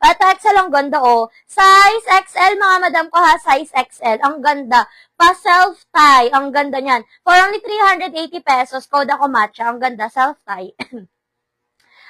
At XL ang ganda, oh. Size XL, mga madam ko ha. Size XL. Ang ganda. Pa-self-tie. Ang ganda niyan. For only 380 pesos, code ako matcha. Ang ganda. Self-tie.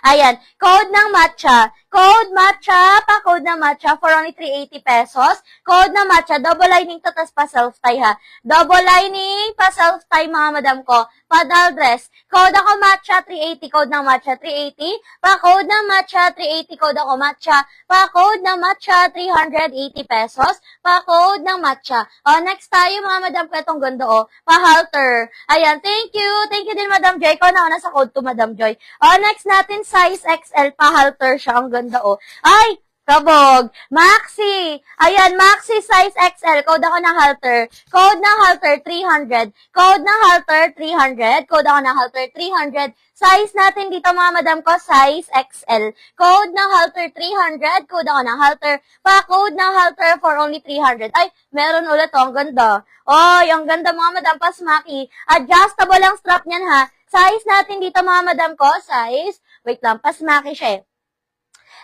Ayan, code ng matcha. Code matcha, pa-code ng matcha for only 380 pesos. Code ng matcha, double lining to, tas pa-self-tie ha. Double lining, pa-self-tie mga madam ko. Padal dress. Code ako matcha, 380. Code ng matcha, 380. Pa-code ng matcha, 380. Code ako matcha. Pa-code ng matcha, 380 pesos. Pa-code ng matcha. O, next tayo mga madam ko. Itong ganda o. Pa-halter. Ayan, thank you. Thank you din Madam Joy. Ikaw na sa code to Madam Joy. O, next natin, size XL, pa-halter siya. Ang ganda, oh. Ay, kabog. Maxi. Ayan, Maxi size XL. Code ako ng halter. Code ng halter, 300. Code ng halter, 300. Code ako ng halter, 300. Size natin dito, mga madam ko, size XL. Code ng halter, 300. Code ako ng halter. Pa-code ng halter for only 300. Ay, meron ulit, oh. Ang ganda. Oy, ang ganda, mga madam, pasmaki. Adjustable ang strap niyan, ha. Size natin dito, mga madam ko, size, wait lang, pasmaki siya eh.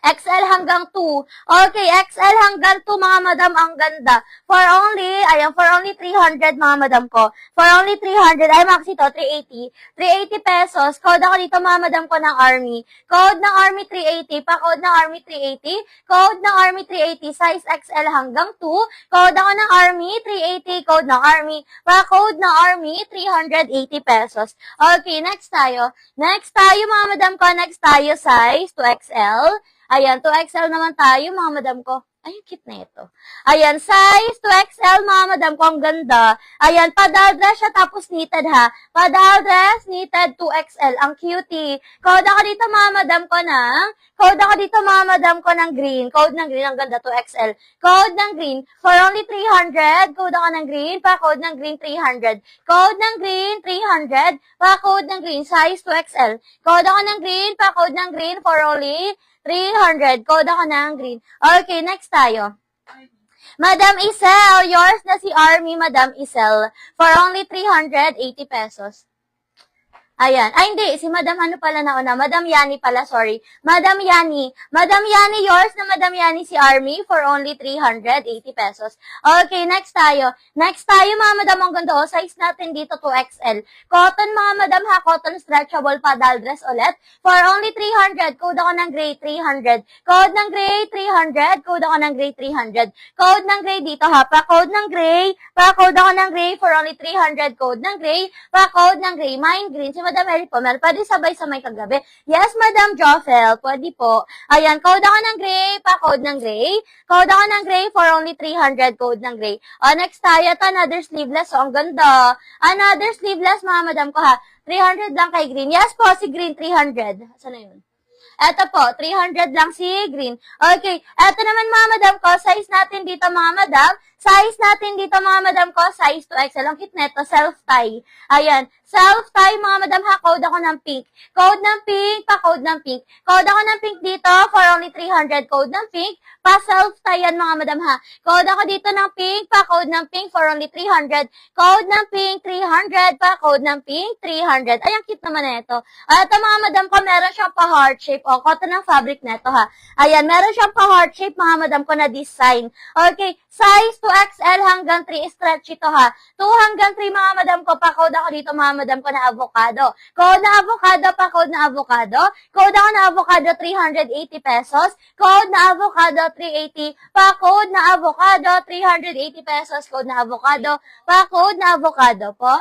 XL hanggang 2. Okay, XL hanggang 2, mga madam, ang ganda. For only 300, mga madam ko. For only 300, ay maxi to, 380. 380 pesos. Code ako dito, mga madam ko, ng Army. Code ng Army, 380. Pa-code ng Army, 380. Code ng Army, 380. Size XL hanggang 2. Code ako ng Army, 380. Code ng Army. Pa-code ng Army, 380 pesos. Okay, next tayo. Next tayo, mga madam ko. Next tayo, size 2XL. Ayan, 2XL naman tayo, mga madam ko. Ay, cute na ito. Ayan, size 2XL, mga madam ko. Ang ganda. Ayan, padal dress siya, tapos knitted ha. Padal dress, knitted 2XL. Ang cutie. Code ako dito, mga madam ko ng green. Code ng green, ang ganda, 2XL. Code ng green, for only 300. Code ako ng green, pa-code ng green, 300. Code ng green, 300. Pa-code ng green, size 2XL. Code ako ng green, pa-code ng green, for only 300. Code ako ng green. Okay, next tayo. Madam Isel, yours na si Army, Madam Isel. For only 380 pesos. Ayan. Ay, hindi. Si Madam ano pala nauna? Madam Yani pala, sorry. Madam Yani. Madam Yani, yours na Madam Yani si Army for only 380 pesos. Okay, next tayo. Next tayo, mga madam, ang ganda. O, size natin dito, 2XL. Cotton, mga madam, ha? Cotton stretchable padal dress ulit. For only 300. Code ako ng gray, 300. Code ng gray, 300. Code ako ng gray, 300. Code ng gray dito, ha? Pa-code ng gray. Pa-code ako ng gray for only 300. Code ng gray. Pa-code ng gray. Mine green. Si Madam Mary po, pwede sabay sa may kagabi. Yes, Madam Joffel, pwede po. Ayan, code ako ng gray, pa-code ng gray. Code ako ng gray for only 300, code ng gray. Next tayo, ito, another sleeveless. So, ang ganda. Another sleeveless, mga madam ko ha. 300 lang kay green. Yes po, si green, 300. Saan na yun? Eto po, 300 lang si green. Okay, eto naman, mga madam ko, size natin dito, mga madam. Size natin dito, mga madam ko, size 2XL. Ang cute neto, self-tie. Ayan, self-tie, mga madam ha, code ako ng pink. Code ng pink, pa-code ng pink. Code ako ng pink dito for only 300. Code ng pink, pa-self-tie yan, mga madam ha. Code ako dito ng pink, pa-code ng pink for only 300. Code ng pink, 300. Pa-code ng pink, 300. Ay, ang cute naman neto. Ito, mga madam ko, meron siyang pa-heart shape. O, cotton ng fabric neto ha. Ayan, meron siyang pa-heart shape, mga madam ko, na design. Okay, size 2XL hanggang 3, stretch ito ha. 2 hanggang 3, mga madam ko, pa-code ako dito, mga madam ko, na avocado. Code na avocado, pa-code na avocado. Code ako na avocado, 380 pesos. Code na avocado, 380. Pa-code na avocado, 380 pesos. Code na avocado, pa-code na avocado po.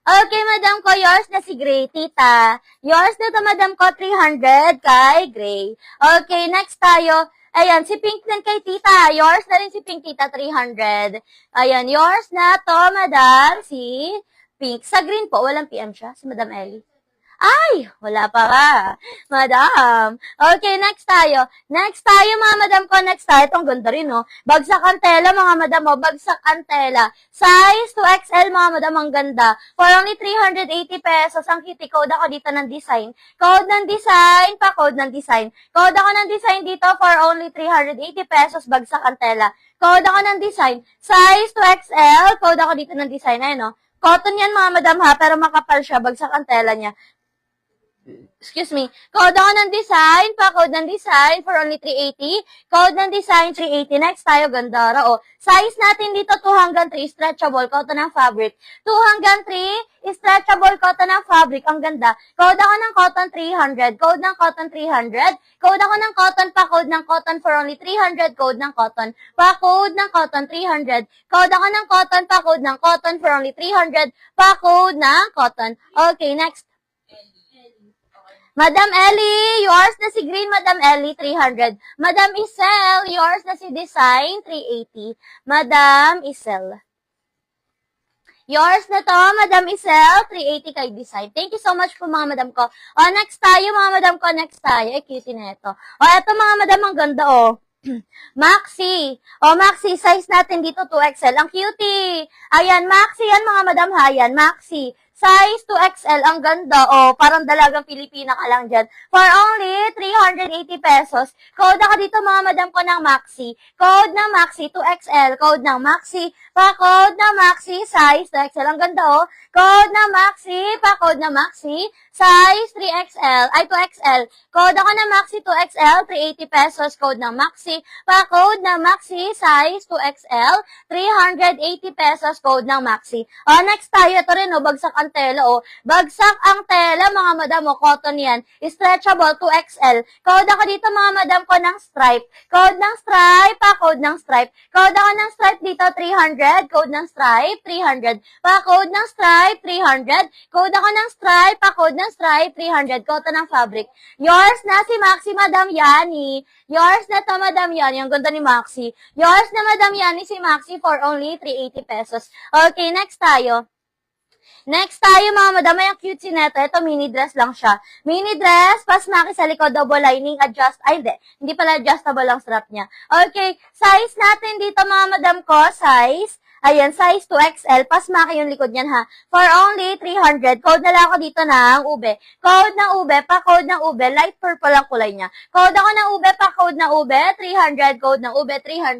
Okay, madam ko, yours na si Gray, tita. Yours na to, madam ko, 300 kay Gray. Okay, next tayo. Ayan, si Pink din kay tita. Yours na rin si Pink, tita, 300. Ayan, yours na to, madam, si Pink. Sa green po, walang PM siya, si Madam Ellie. Ay, wala pa ka. Madam. Okay, next tayo. Next tayo, mga madam ko. Next tayo. Itong ganda rin, no? Bagsak ang tela, mga madam, mo. Bagsak ang tela. Size 2XL, mga madam, ang ganda. For only 380 pesos. Ang kitty code ako dito ng design. Code ng design, pa-code ng design. Code ako ng design dito for only 380 pesos. Bagsak ang tela. Code ako ng design. Size 2XL. Code ako dito ng design. Ayun, no? Cotton yan, mga madam, ha? Pero makapal siya. Bagsak ang tela niya. Excuse me. Code ako ng design. Pa-code ng design for only 380. Code ng design 380. Next tayo, Gandara. O, size natin dito 2 hanggang 3. Stretchable. Cotton ng fabric. 2 hanggang 3. Stretchable. Cotton ng fabric. Ang ganda. Code ako ng cotton 300. Code ng cotton 300. Code ako ng cotton. Pa-code ng cotton for only 300. Code ng cotton. Pa-code ng cotton 300. Code ako ng cotton. Pa-code ng cotton for only 300. Pa-code ng cotton. Okay, next. Madam Ellie, yours na si Green, Madam Ellie, 300. Madam Isel, yours na si Design, 380. Madam Isel. Yours na to, Madam Isel, 380 kay Design. Thank you so much po, mga madam ko. O, next tayo, mga madam ko, next tayo. Cutie na ito. O, eto, mga madam, ang ganda, o. Maxi. O, Maxi, size natin dito, 2XL. Ang cutie. Ayan, Maxi yan, mga madam, ha. Ayan, Maxi. Size 2XL, ang ganda. O, parang dalagang Pilipina ka lang dyan. For only 380 pesos. Code ako dito, mga madam ko, ng Maxi. Code ng Maxi, 2XL. Code ng Maxi. Pa-code ng Maxi, size 2XL. Ang ganda, o. Code ng Maxi. Pa-code ng Maxi. Size 3XL. Ay, 2XL. Code ako ng Maxi, 2XL. 380 pesos. Code ng Maxi. Pa-code ng Maxi. Size 2XL. 380 pesos. Code ng Maxi. O, next tayo. Ito rin, o. Bagsak ang tela, o. Bagsak ang tela, mga madam, o. Cotton yan. Stretchable, 2XL. Code ako dito, mga madam ko, ng stripe. Code ng stripe. Pa-code ng stripe. Code ako ng stripe dito, 300. Code ng stripe, 300. Pa-code ng stripe, 300. Code ako ng stripe. Pa-code ng stripe, 300. Cotton ng fabric. Yours na si Maxi, Madam Yani. Yours na to, Madam Yani. Ang ganda ni Maxi. Yours na, Madam Yani, si Maxi for only 380 pesos. Okay, next tayo. Next tayo, mga madam, ay ang cutesy neto. Ito, mini dress lang siya. Mini dress, pasmaki sa likod, double lining, adjust. Ay, hindi pala adjustable ang strap niya. Okay, size natin dito, mga madam ko, size. Ayan, size 2XL. Pasmaki yung likod niyan, ha. For only 300. Code na lang ako dito ng ube. Code ng ube, pa-code ng ube. Light purple ang kulay niya. Code ako ng ube, pa-code ng ube, 300. Code ng ube, 300.